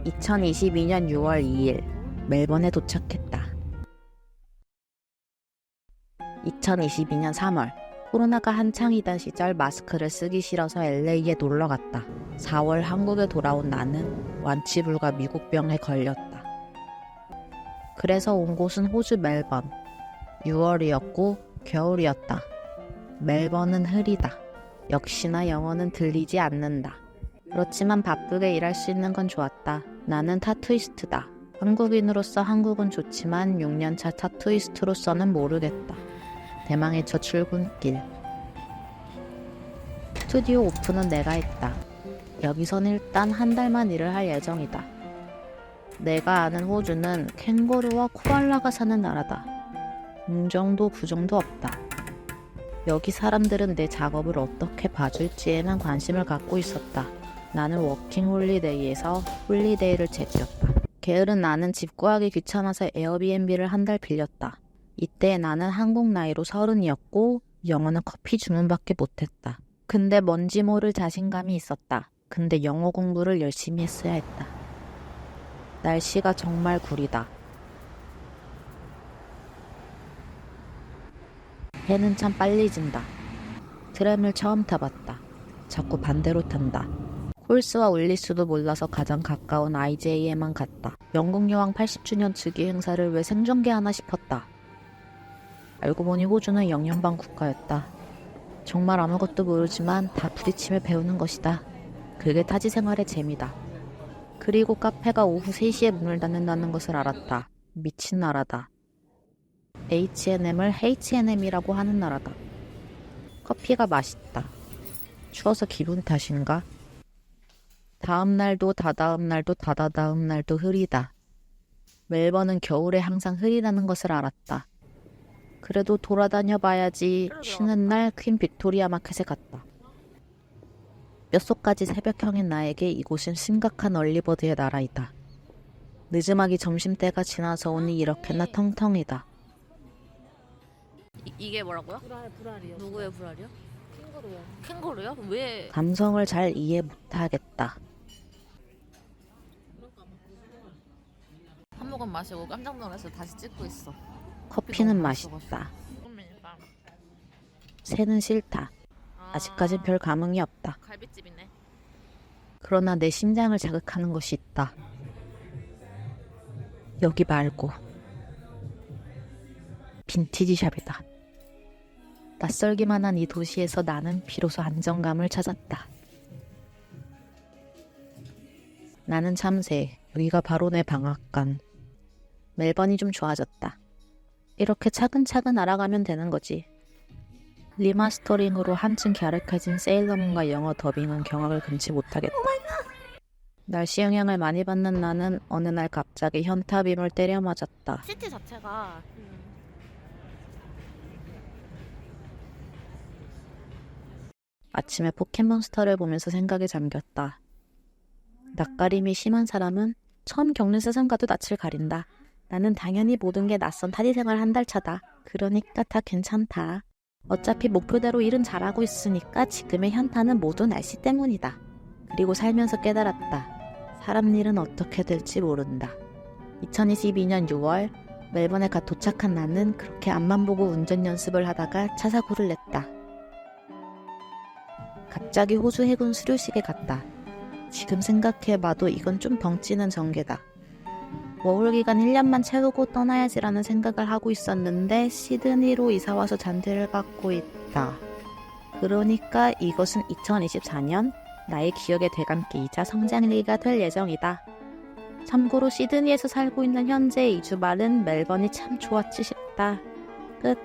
2022년 6월 2일 멜번에 도착했다. 2022년 3월 코로나가 한창이던 시절 마스크를 쓰기 싫어서 LA에 놀러 갔다. 4월 한국에 돌아온 나는 완치불가 미국병에 걸렸다. 그래서 온 곳은 호주 멜번. 6월이었고 겨울이었다. 멜번은 흐리다. 역시나 영어는 들리지 않는다. 그렇지만 바쁘게 일할 수 있는 건 좋았다. 나는 타투이스트다. 한국인으로서 한국은 좋지만 6년차 타투이스트로서는 모르겠다. 대망의 첫 출근길. 스튜디오 오픈은 내가 했다. 여기선 일단 한 달만 일을 할 예정이다. 내가 아는 호주는 캥거루와 코알라가 사는 나라다. 긍정도 부정도 없다. 여기 사람들은 내 작업을 어떻게 봐줄지에만 관심을 갖고 있었다. 나는 워킹 홀리데이에서 홀리데이를 제꼈다. 게으른 나는 집 구하기 귀찮아서 에어비앤비를 한 달 빌렸다. 이때 나는 한국 나이로 30이었고 영어는 커피 주문밖에 못했다. 근데 뭔지 모를 자신감이 있었다. 근데 영어 공부를 열심히 했어야 했다. 날씨가 정말 구리다. 해는 참 빨리 진다. 트램을 처음 타봤다. 자꾸 반대로 탄다. 콜스와 울리스도 몰라서 가장 가까운 IJ에만 갔다. 영국 여왕 80주년 즉위 행사를 왜 생중계하나 싶었다. 알고 보니 호주는 영연방 국가였다. 정말 아무것도 모르지만 다 부딪히며 배우는 것이다. 그게 타지 생활의 재미다. 그리고 카페가 오후 3시에 문을 닫는다는 것을 알았다. 미친 나라다. H&M을 H&M이라고 하는 나라다. 커피가 맛있다. 추워서 기분 탓인가? 다음 날도 다다음 날도 다다다음 날도 흐리다. 멜번은 겨울에 항상 흐리다는 것을 알았다. 그래도 돌아다녀 봐야지. 쉬는 날 퀸 빅토리아 마켓에 갔다. 뼛속까지 새벽형인 나에게 이곳은 심각한 얼리버드의 나라이다. 늦음하기 점심때가 지나서 오니 이렇게나 텅텅이다. 이게 뭐라고요? 불알이요. 누구의 불알이요? 캥거루요. 캥거루요? 왜? 감성을 잘 이해 못하겠다. 한 모금 마시고 깜짝 놀라서 다시 찍고 있어. 커피는 맛있다. 새는 싫다. 아직까진 별 감흥이 없다. 갈비집이네. 그러나 내 심장을 자극하는 것이 있다. 여기 말고 빈티지 샵이다. 낯설기만 한 이 도시에서 나는 비로소 안정감을 찾았다. 나는 참새. 여기가 바로 내 방앗간. 멜번이 좀 좋아졌다. 이렇게 차근차근 알아가면 되는 거지. 리마스터링으로 한층 갸륵해진 세일러문과 영어 더빙은 경악을 금치 못하겠다. 날씨 영향을 많이 받는 나는 어느 날 갑자기 현타빔을 때려 맞았다. 시티 자체가 아침에 포켓몬스터를 보면서 생각에 잠겼다. 낯가림이 심한 사람은 처음 겪는 세상과도 낯을 가린다. 나는 당연히 모든 게 낯선 타지생활 한 달 차다. 그러니까 다 괜찮다. 어차피 목표대로 일은 잘하고 있으니까 지금의 현타는 모두 날씨 때문이다. 그리고 살면서 깨달았다. 사람 일은 어떻게 될지 모른다. 2022년 6월 멜번에 갓 도착한 나는 그렇게 앞만 보고 운전 연습을 하다가 차 사고를 냈다. 갑자기 호주 해군 수료식에 갔다. 지금 생각해봐도 이건 좀 벙찌는 전개다. 워홀 기간 1년만 채우고 떠나야지라는 생각을 하고 있었는데 시드니로 이사와서 잔디를 깎고 있다. 그러니까 이것은 2024년 나의 기억의 되감기이자 성장일기가 될 예정이다. 참고로 시드니에서 살고 있는 현재 2주 말은 멜번이 참 좋았지 싶다. 끝.